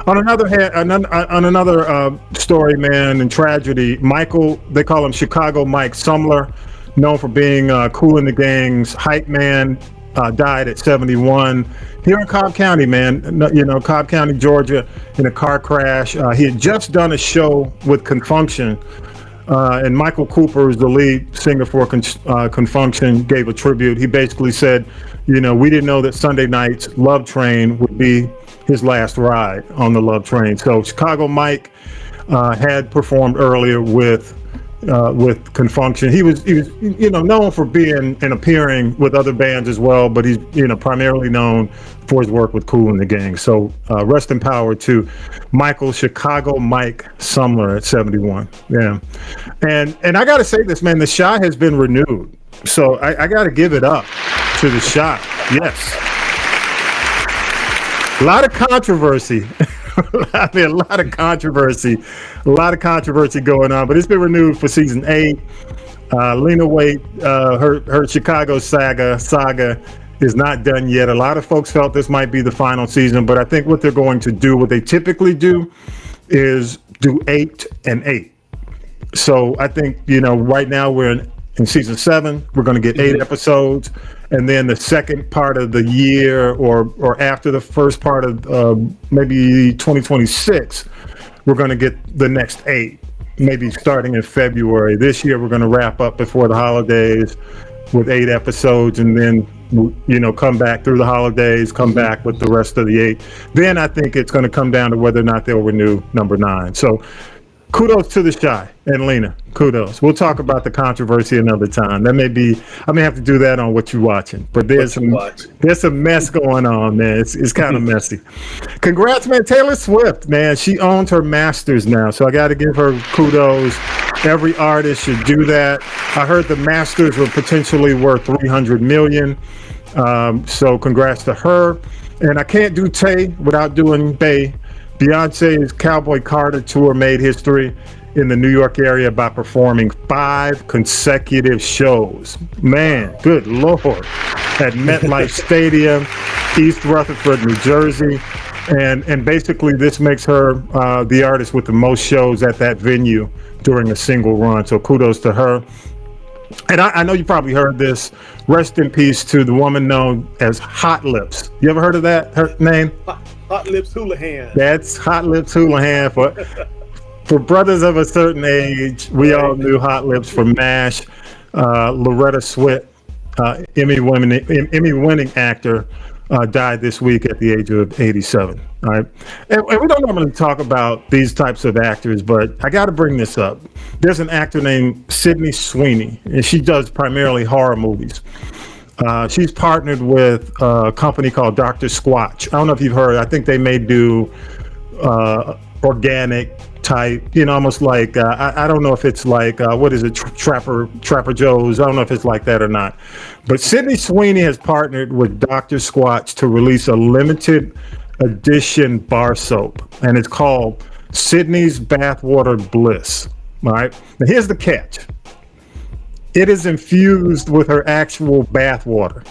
On another hand, on another story, man, and tragedy, Michael, they call him Chicago Mike Sumler, known for being Kool and the Gang's hype man, died at 71 here in Cobb County, man. Cobb County, Georgia, in a car crash. He had just done a show with Confunction, and Michael Cooper, is the lead singer for Confunction, gave a tribute. He basically said, we didn't know that Sunday night's Love Train would be his last ride on the Love Train. So Chicago Mike had performed earlier with Confunction. He was known for being and appearing with other bands as well, but he's primarily known for his work with Kool and the Gang. So rest in power to Michael Chicago Mike Sumler at 71. Yeah, and I got to say this, man. The Chi has been renewed, so I got to give it up to the Chi. Yes. A lot of controversy. A lot of controversy going on, but it's been renewed for season 8. Lena Waithe, her Chicago saga is not done yet. A lot of folks felt this might be the final season, but I think what they're going to do, what they typically do, is do 8 and 8. So I think, right now we're in season 7. We're going to get 8 episodes. And then the second part of the year, or after the first part of maybe 2026, we're going to get the next 8, maybe starting in February. This year, we're going to wrap up before the holidays. with 8 episodes, and then come back through the holidays, come back with the rest of the 8. Then I think it's going to come down to whether or not they'll renew number 9. So kudos to the Shy and Lena. Kudos. We'll talk about the controversy another time. I may have to do that on What You Watching. But there's some mess going on, man. It's kind of messy. Congrats, man. Taylor Swift, man. She owns her masters now. So I got to give her kudos. Every artist should do that. I heard the masters were potentially worth $300 million. So congrats to her. And I can't do Tay without doing Bay. Beyonce's Cowboy Carter tour made history in the New York area by performing 5 consecutive shows. Man, good Lord. At MetLife Stadium, East Rutherford, New Jersey. And basically this makes her the artist with the most shows at that venue during a single run. So kudos to her. And I know you probably heard this. Rest in peace to the woman known as Hot Lips. You ever heard of that, her name? Hot Lips Houlihan. That's Hot Lips Houlihan. For brothers of a certain age, we all knew Hot Lips from MASH. Loretta Swit, Emmy-winning actor, died this week at the age of 87. All right, and we don't normally talk about these types of actors, but I got to bring this up. There's an actor named Sydney Sweeney, and she does primarily horror movies. She's partnered with a company called Dr. Squatch. I don't know if you've heard. I think they may do organic type, almost like I don't know if it's like what is it, Trapper Joe's. I don't know if it's like that or not. But Sydney Sweeney has partnered with Dr. Squatch to release a limited edition bar soap, and it's called Sydney's Bathwater Bliss. All right. Now here's the catch. It is infused with her actual bath water.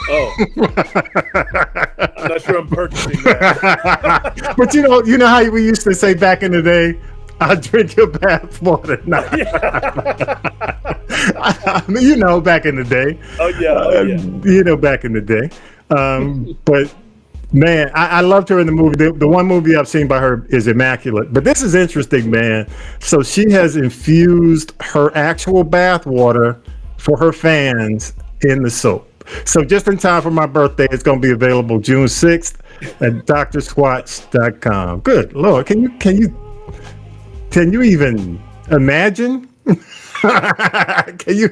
Oh, I'm not sure I'm purchasing that. But you know how we used to say back in the day, "I'll drink your bath water." No. I mean, back in the day. Oh yeah. Back in the day. But man, I loved her in the movie. The one movie I've seen by her is Immaculate. But this is interesting, man. So she has infused her actual bath water for her fans in the soap. So just in time for my birthday, it's going to be available June 6th at drsquatch.com. Good Lord. Can you even imagine? Can you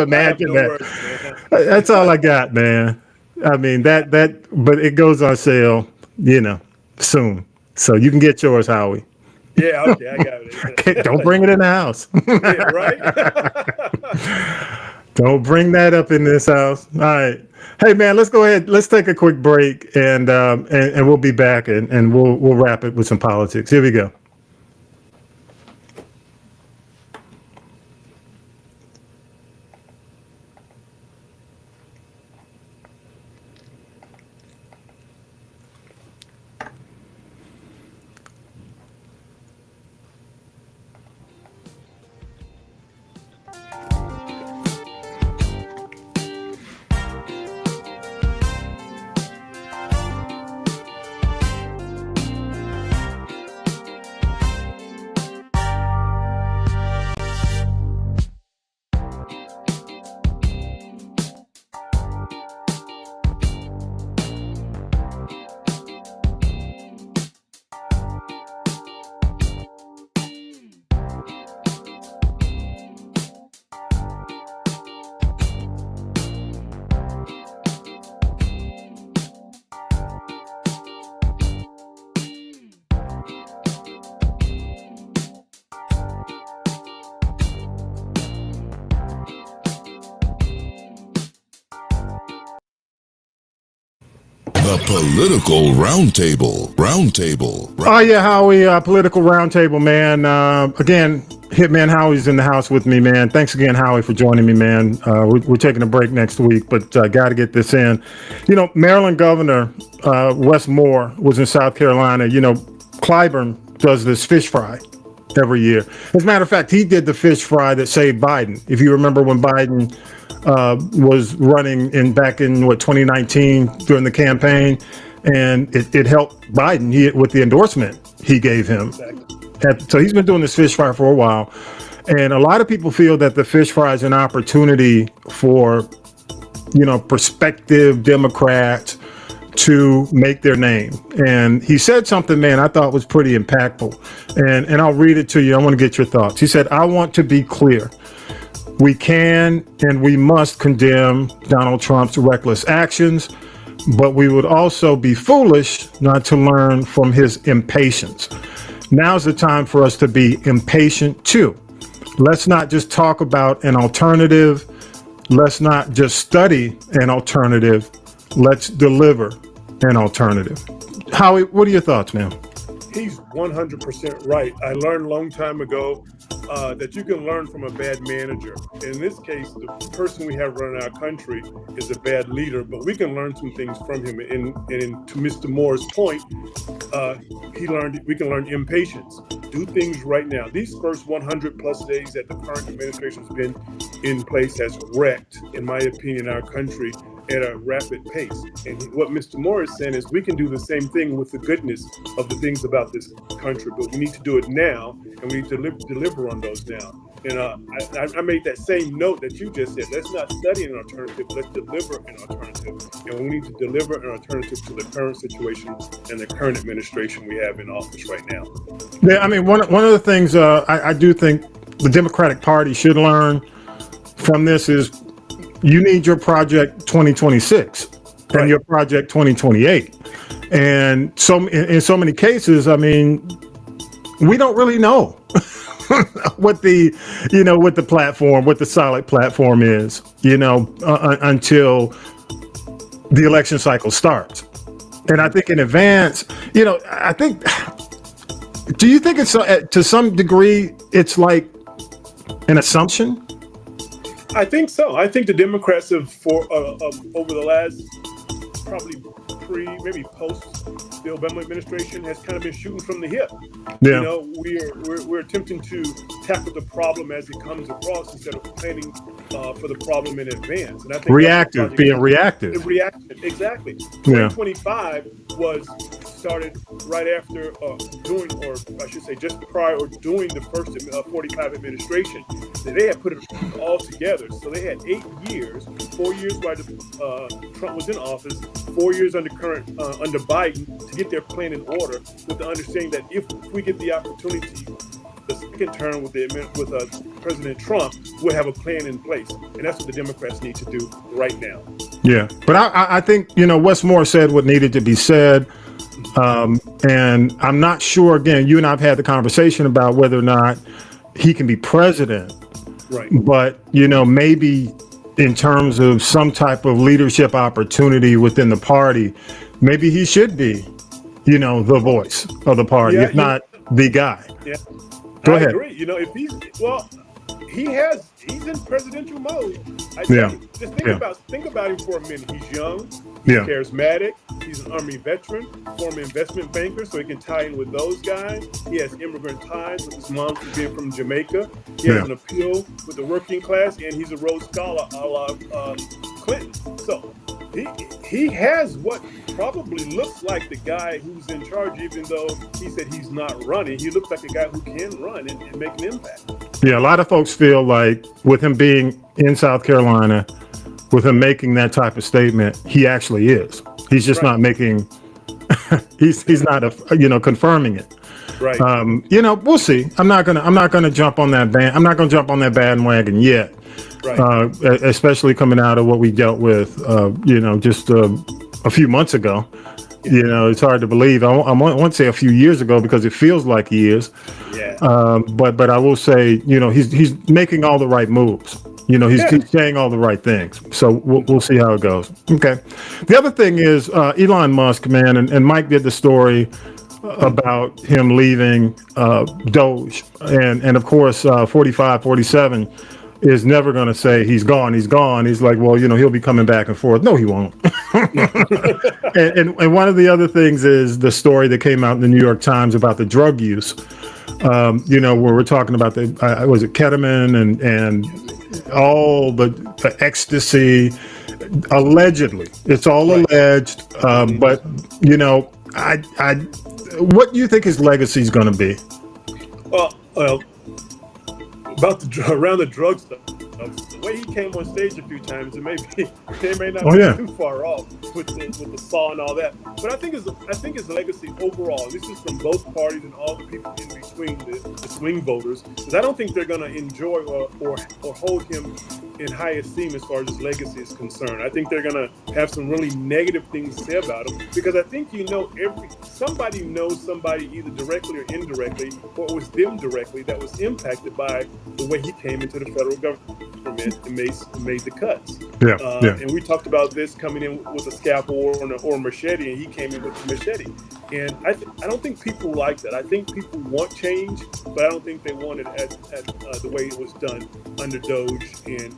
imagine that? That's all I got, man. I mean, but it goes on sale, soon. So you can get yours, Howie. Yeah, okay, I got it. Don't bring it in the house. Yeah, right? Don't bring that up in this house. All right. Hey, man, let's go ahead. Let's take a quick break, and we'll be back, and we'll wrap it with some politics. Here we go. The Political Roundtable. Oh, yeah, Howie, Political Roundtable, man. Again, Hitman Howie's in the house with me, man. Thanks again, Howie, for joining me, man. We're taking a break next week, but got to get this in. Maryland Governor Wes Moore was in South Carolina. Clyburn does this fish fry every year. As a matter of fact, he did the fish fry that saved Biden. If you remember when Biden was running back in 2019 during the campaign, and it helped Biden with the endorsement he gave him. So he's been doing this fish fry for a while. And a lot of people feel that the fish fry is an opportunity for, prospective Democrats to make their name. And he said something, man, I thought was pretty impactful. And I'll read it to you. I want to get your thoughts. He said, I want to be clear. We can and we must condemn Donald Trump's reckless actions, but we would also be foolish not to learn from his impatience. Now's the time for us to be impatient too. Let's not just talk about an alternative. Let's not just study an alternative. Let's deliver an alternative. Howie, what are your thoughts, man? He's 100% right. I learned a long time ago that you can learn from a bad manager. In this case, the person we have running our country is a bad leader, but we can learn some things from him. And to Mr. Moore's point, we can learn impatience. Do things right now. These first 100 plus days that the current administration has been in place has wrecked, in my opinion, our country at a rapid pace. And what Mr. Moore is saying is we can do the same thing with the goodness of the things about this country, but we need to do it now, and we need to deliver on those now. And I made that same note that you just said. Let's not study an alternative, let's deliver an alternative. And we need to deliver an alternative to the current situation and the current administration we have in office right now. Yeah, I mean, one of the things I do think the Democratic Party should learn from this is you need your project 2026 and your project 2028. And in so many cases, I mean, we don't really know what the platform, what the solid platform is, until the election cycle starts. And I think in advance, do you think it's to some degree, it's like an assumption? I think so. I think the Democrats have, over the last probably maybe post the Obama administration, has kind of been shooting from the hip. Yeah. We're attempting to tackle the problem as it comes across instead of planning for the problem in advance. And I think being reactive. Exactly. Yeah. 2025 was started right after just prior or during the first 45 administration. They had put it all together. So they had 8 years, 4 years while Trump was in office, 4 years under Biden to get their plan in order, with the understanding that if we get the opportunity, the second term with President Trump, we'll have a plan in place. And that's what the Democrats need to do right now. Yeah. But I think, Wes Moore said what needed to be said. And I'm not sure, again, you and I have had the conversation about whether or not he can be president. Right. But, maybe in terms of some type of leadership opportunity within the party, maybe he should be, the voice of the party, if not the guy. Yeah. Go ahead. I agree. If he's in presidential mode. Just think about him for a minute. He's young, he's charismatic, he's an Army veteran, former investment banker, so he can tie in with those guys. He has immigrant ties with his mom being from Jamaica. He has an appeal with the working class, and he's a Rhodes Scholar a la Clinton. So he has what probably looks like the guy who's in charge, even though he said he's not running. He looks like a guy who can run and make an impact. Yeah, a lot of folks feel like with him being in South Carolina, with him making that type of statement, he actually is. He's just not making. he's not confirming it. Right. We'll see. I'm not gonna jump on that I'm not gonna jump on that bandwagon yet. Right. Especially coming out of what we dealt with, just a few months ago. It's hard to believe. I want to say a few years ago because it feels like he is. Yeah. But I will say, he's making all the right moves. He's saying all the right things. So we'll see how it goes. Okay. The other thing is Elon Musk, man, and Mike did the story about him leaving Doge, and of course 47 is never going to say he's gone. He's like, well, he'll be coming back and forth. No, he won't. and one of the other things is the story that came out in the New York Times about the drug use. Where we're talking about was it ketamine and all the ecstasy, allegedly. It's all alleged. But what do you think his legacy is going to be? Well, about around the drug stuff. The way he came on stage a few times, it may not be too far off with the saw and all that. But I think his legacy overall, this is from both parties and all the people in between the swing voters, because I don't think they're going to enjoy or hold him in high esteem as far as his legacy is concerned. I think they're going to have some really negative things to say about him, because I think somebody knows somebody either directly or indirectly, or it was them directly, that was impacted by the way he came into the federal government and made the cuts. And we talked about this coming in with a scalpel or a machete, and he came in with a machete. And I don't think people like that. I think people want change, but I don't think they want it at the way it was done under Doge and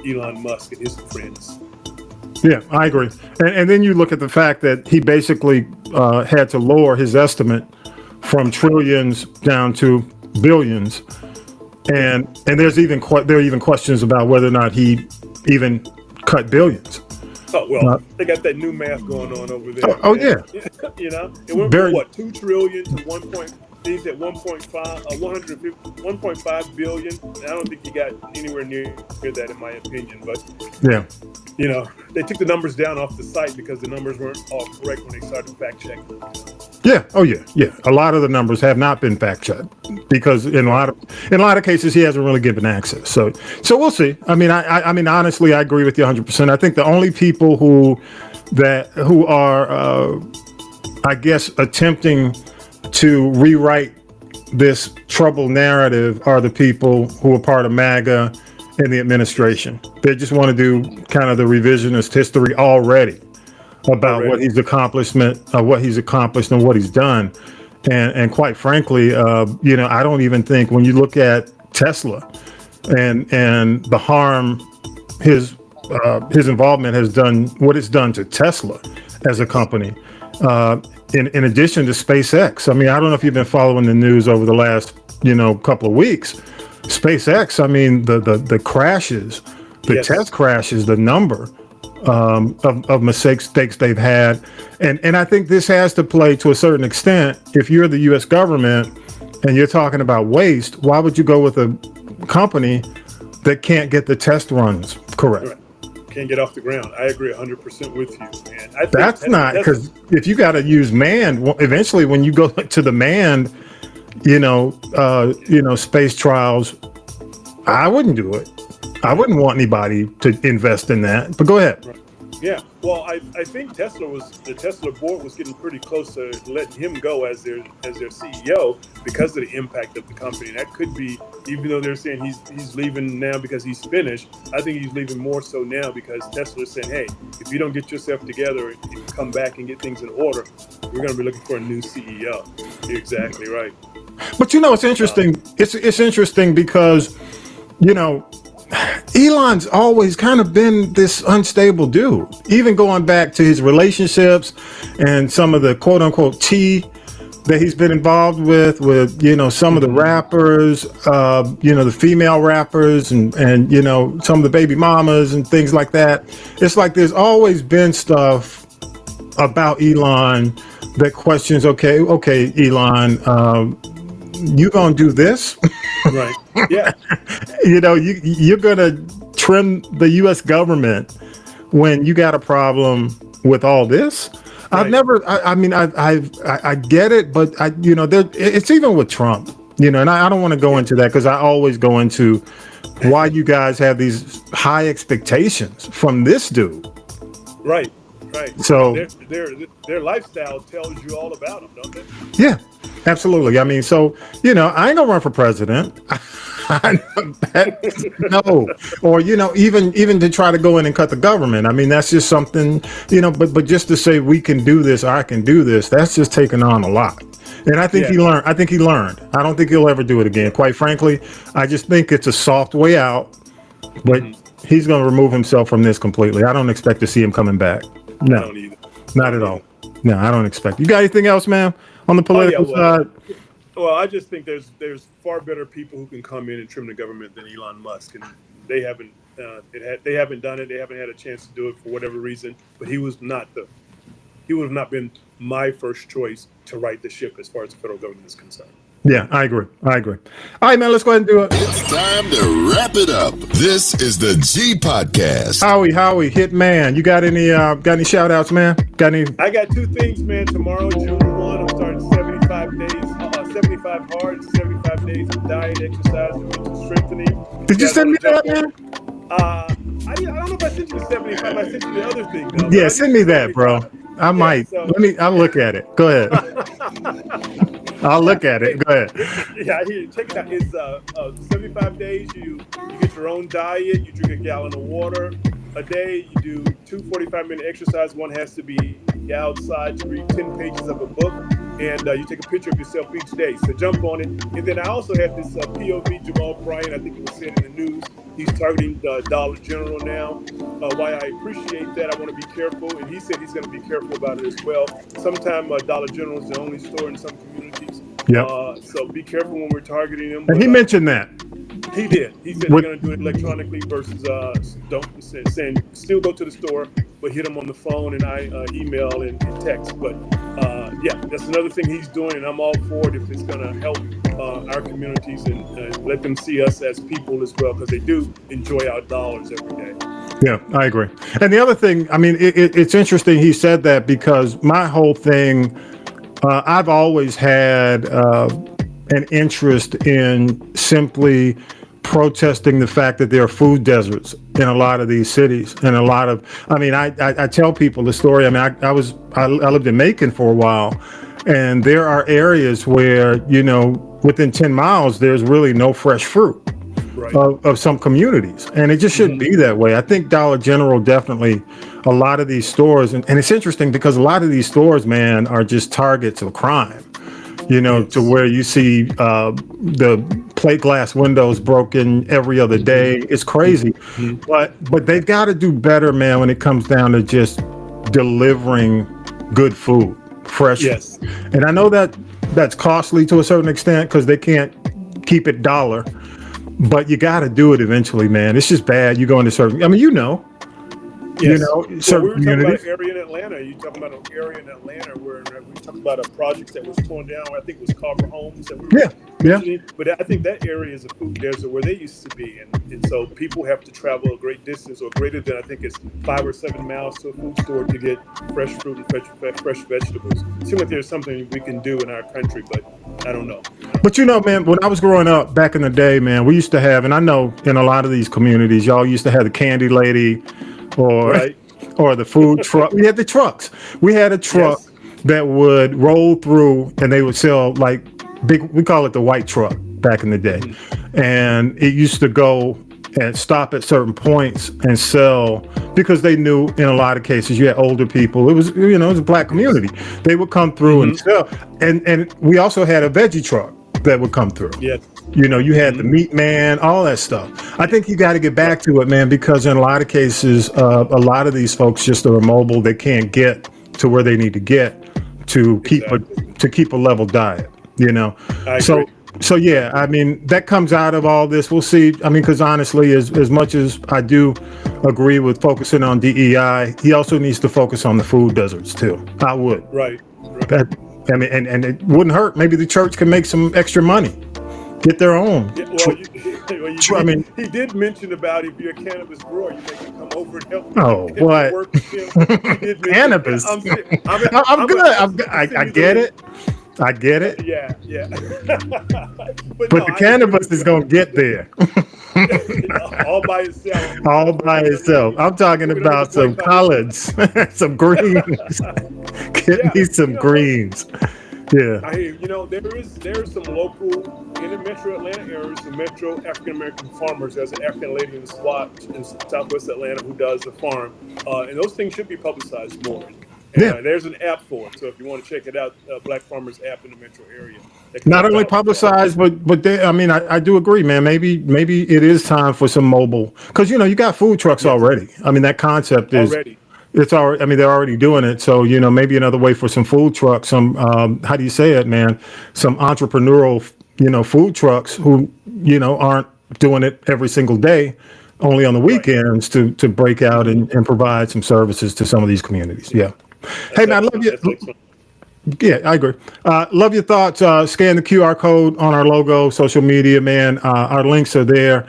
Elon Musk and his friends. Yeah, I agree. And then you look at the fact that he basically had to lower his estimate from trillions down to billions. And there are even questions about whether or not he even cut billions. Oh, well, they got that new math going on over there. Yeah. It went from 2 trillion to 1.5 billion. And I don't think he got anywhere near that, in my opinion. But they took the numbers down off the site because the numbers weren't all correct when they started fact checking. Yeah. Oh, yeah. Yeah. A lot of the numbers have not been fact checked because in a lot of cases he hasn't really given access. So we'll see. I mean, I mean, honestly, I agree with you 100%. I think the only people who are, I guess, attempting to rewrite this troubled narrative are the people who are part of MAGA and the administration. They just want to do kind of the revisionist history already about what he's accomplished and what he's done. And quite frankly, I don't even think, when you look at Tesla and the harm his involvement has done, what it's done to Tesla as a company, in addition to SpaceX. I mean, I don't know if you've been following the news over the last, couple of weeks. SpaceX, I mean, the crashes, test crashes, the number of mistakes they've had. And I think this has to play to a certain extent. If you're the U.S. government and you're talking about waste, why would you go with a company that can't get the test runs correct? Right. Can't get off the ground. I agree 100% with you. And I think that's not, because if you got to use manned, eventually when you go to the manned, space trials, I wouldn't do it. I wouldn't want anybody to invest in that. But go ahead. Right. Yeah. Well, I think the Tesla board was getting pretty close to letting him go as their CEO because of the impact of the company. And that could be, even though they're saying he's leaving now because he's finished, I think he's leaving more so now because Tesla is saying, hey, if you don't get yourself together and come back and get things in order, we're going to be looking for a new CEO. You're exactly right. But it's interesting. It's interesting because, Elon's always kind of been this unstable dude, even going back to his relationships and some of the quote unquote tea that he's been involved with some of the rappers, the female rappers and some of the baby mamas and things like that. It's like there's always been stuff about Elon that questions, okay, Elon, you gonna do this? Right. Yeah. You're gonna trim the U.S. government when you got a problem with all this. Right. I get it, but it's even with Trump, and I don't want to go into that because I always go into why you guys have these high expectations from this dude. Right. Right. So their lifestyle tells you all about them, don't they? Yeah, absolutely. I mean, so I ain't gonna run for president. No, or even to try to go in and cut the government. I mean, that's just something, But just to say we can do this, or I can do this, that's just taking on a lot. And I think he learned. I don't think he'll ever do it again. Quite frankly, I just think it's a soft way out. But he's going to remove himself from this completely. I don't expect to see him coming back. No, I don't either. Not at all. No, I don't expect. You got anything else, man, on the political side? Well, I just think there's far better people who can come in and trim the government than Elon Musk, and they haven't done it. They haven't had a chance to do it for whatever reason. But he would have not been my first choice to right the ship as far as the federal government is concerned. Yeah, I agree. All right, man, let's go ahead and do it. time to wrap it up. This is the G Podcast. Howie, Hitman. You got any shout outs, man? Got any? I got two things, man. Tomorrow, June 1, I'm starting 75 days, 75 hard, 75 days of diet, exercise, and mental strengthening. Did you send me that, man? I don't know if I sent you the 75. I sent you the other thing, though. Yeah, send me that, bro. I might. So, I'll look at it. Go ahead. I'll look at it. Go ahead. Yeah, here, check it out. It's 75 days. You get your own diet. You drink a gallon of water a day. You do 2 45-minute exercise. One has to be outside to read 10 pages of a book. And you take a picture of yourself each day. So jump on it. And then I also have this POV, Jamal Bryant. I think it was said in the news. He's targeting Dollar General now. Why I appreciate that, I want to be careful. And he said he's going to be careful about it as well. Sometimes Dollar General is the only store in some communities. Yeah. So be careful when we're targeting them. And he mentioned that. He did. He said they're going to do it electronically versus saying still go to the store, but hit them on the phone and email and text. But yeah, that's another thing he's doing, and I'm all for it if it's going to help our communities and let them see us as people as well, because they do enjoy our dollars every day. Yeah, I agree. And the other thing, I mean, it's interesting he said that, because my whole thing, I've always had an interest in simply protesting the fact that there are food deserts in a lot of these cities, and I tell people the story. I mean, I lived in Macon for a while, and there are areas where, within 10 miles, there's really no fresh fruit. Right. Of some communities, and it just shouldn't be that way. I think Dollar General definitely, a lot of these stores, and it's interesting because a lot of these stores, man, are just targets of crime. To where you see the plate glass windows broken every other day. It's crazy, but they've got to do better, man, when it comes down to just delivering good food, fresh. Yes. Food. And I know that that's costly to a certain extent because they can't keep it dollar. But you got to do it eventually, man. It's just bad. You go into certain, yes. certain we were talking communities. about an area in Atlanta. You talking about an area in Atlanta where we talked about a project that was torn down. I think it was Carver Homes. That we were mentioning. But I think that area is a food desert where they used to be, and so people have to travel a great distance, or greater than, I think it's 5 or 7 miles to a food store to get fresh fruit and fresh vegetables. It seems like there's something we can do in our country, but I don't know. But man, when I was growing up back in the day, man, we used to have, and I know in a lot of these communities, y'all used to have the candy lady, or the food truck. We had the trucks. We had a truck that would roll through, and they would sell like big. We call it the white truck back in the day, and it used to go and stop at certain points and sell, because they knew in a lot of cases you had older people. It was it was a black community. They would come through and sell, and we also had a veggie truck that would come through. Yeah. You had the meat man, all that stuff. I think you got to get back to it, man, because in a lot of cases, a lot of these folks just are immobile. They can't get to where they need to get to keep a level diet. So yeah, I mean, that comes out of all this. We'll see. I mean, because honestly, as much as I do agree with focusing on DEI, he also needs to focus on the food deserts too. I would. Right. And it wouldn't hurt. Maybe the church can make some extra money. Get their own. Yeah, he did mention about if you're a cannabis grower, you can come over and help. Oh, what? Work with him. Cannabis. I'm good. I get it. I get it. Yeah. but the cannabis is going to get there. All by itself. All by itself. I'm talking about some collards, some greens. Get me some greens. Yeah. I hear there is some local in the metro Atlanta area, some metro African American farmers. There's an African lady in SWAT in Southwest Atlanta who does the farm, and those things should be publicized more. And, there's an app for it, so if you want to check it out, Black Farmers app in the metro area. Not only publicized, but they, I mean, I do agree, man. Maybe it is time for some mobile, because you got food trucks already. I mean, that concept is already. It's already. I mean, they're already doing it. So maybe another way for some food trucks. Some how do you say it, man? Some entrepreneurial, food trucks who aren't doing it every single day, only on the weekends to break out and provide some services to some of these communities. Yeah. Hey man, I love you. Yeah, I agree. Love your thoughts. Scan the QR code on our logo, social media, man. Our links are there.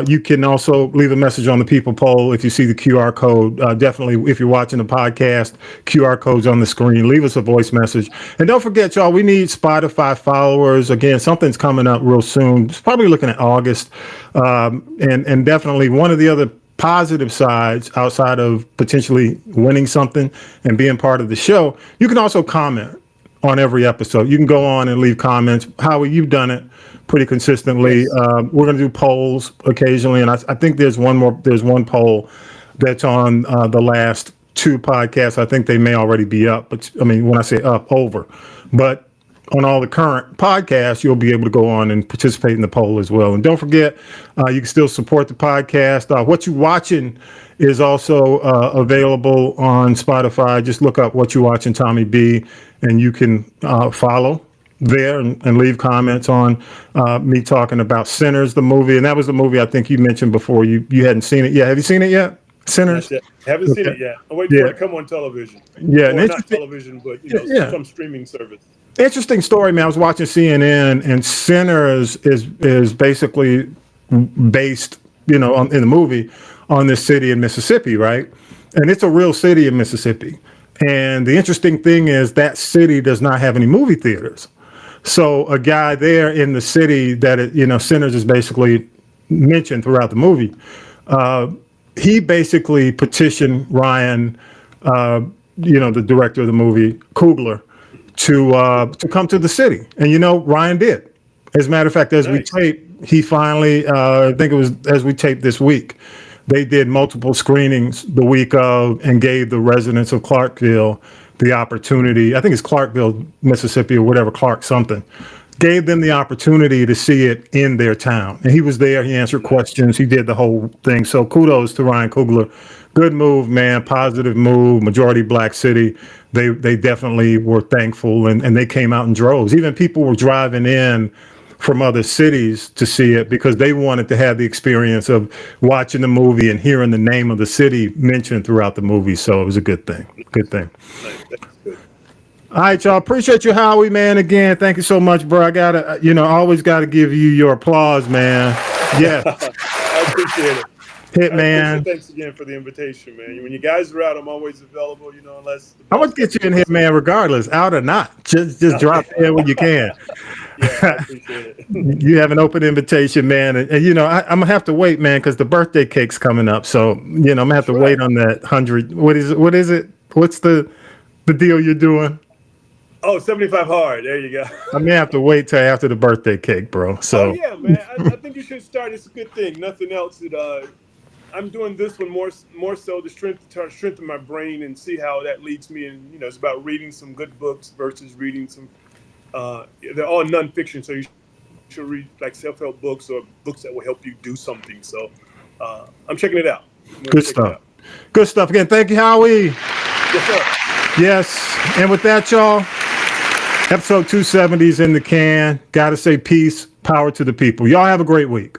You can also leave a message on the People poll if you see the QR code. Definitely, if you're watching the podcast, QR code's on the screen. Leave us a voice message. And don't forget, y'all, we need Spotify followers. Again, something's coming up real soon. It's probably looking at August. And definitely one of the other positive sides outside of potentially winning something and being part of the show, you can also comment on every episode. You can go on and leave comments. Howie, you've done it pretty consistently. We're going to do polls occasionally, and I think there's one poll that's on the last two podcasts. I think they may already be up, but I mean, when I say up, over. But on all the current podcasts, you'll be able to go on and participate in the poll as well. And don't forget, you can still support the podcast. What You Watching is also available on Spotify. Just look up What You Watching Tommy B, and you can follow there and leave comments on me talking about Sinners, the movie. And that was the movie I think you mentioned before. You hadn't seen it yet. Have you seen it yet? Sinners? Haven't seen it yet. I'm waiting for it to come on television. Yeah, or not television, but some streaming service. Interesting story, man. I was watching CNN, and Sinners is basically based, in the movie on this city in Mississippi, right? And it's a real city in Mississippi. And the interesting thing is that city does not have any movie theaters. So a guy there in the city that Sinners is basically mentioned throughout the movie. He basically petitioned Ryan, the director of the movie, Coogler, to come to the city. And Ryan did. As a matter of fact, as we tape, he finally, I think it was as we taped this week, they did multiple screenings the week of and gave the residents of Clarksville the opportunity. I think it's Clarksville, Mississippi, or whatever, Clark something. Gave them the opportunity to see it in their town. And he was there. He answered questions. He did the whole thing. So kudos to Ryan Coogler. Good move, man. Positive move. Majority black city. They definitely were thankful, and they came out in droves. Even people were driving in from other cities to see it because they wanted to have the experience of watching the movie and hearing the name of the city mentioned throughout the movie. So it was a good thing. Good thing. All right, y'all. Appreciate you, Howie, man. Again, thank you so much, bro. I gotta, always gotta give you your applause, man. Yeah. I appreciate it. Hit, man. Thanks again for the invitation, man. When you guys are out, I'm always available, unless... I'm going to get you in here, man, regardless, out or not. Just drop in when you can. Yeah, I appreciate it. You have an open invitation, man. And I'm going to have to wait, man, because the birthday cake's coming up. So, I'm going to have to wait on that 100. What is it? What's the deal you're doing? Oh, 75 hard. There you go. I may have to wait till after the birthday cake, bro. So. Oh, yeah, man. I think you should start. It's a good thing. Nothing else that... I'm doing this one more so to strengthen my brain and see how that leads me. And it's about reading some good books versus reading some. They're all nonfiction, so you should read like self-help books or books that will help you do something. So I'm checking it out. Good stuff. Good stuff. Again, thank you, Howie. Yes, sir. Yes, and with that, y'all, episode 270 is in the can. Gotta say peace, power to the people. Y'all have a great week.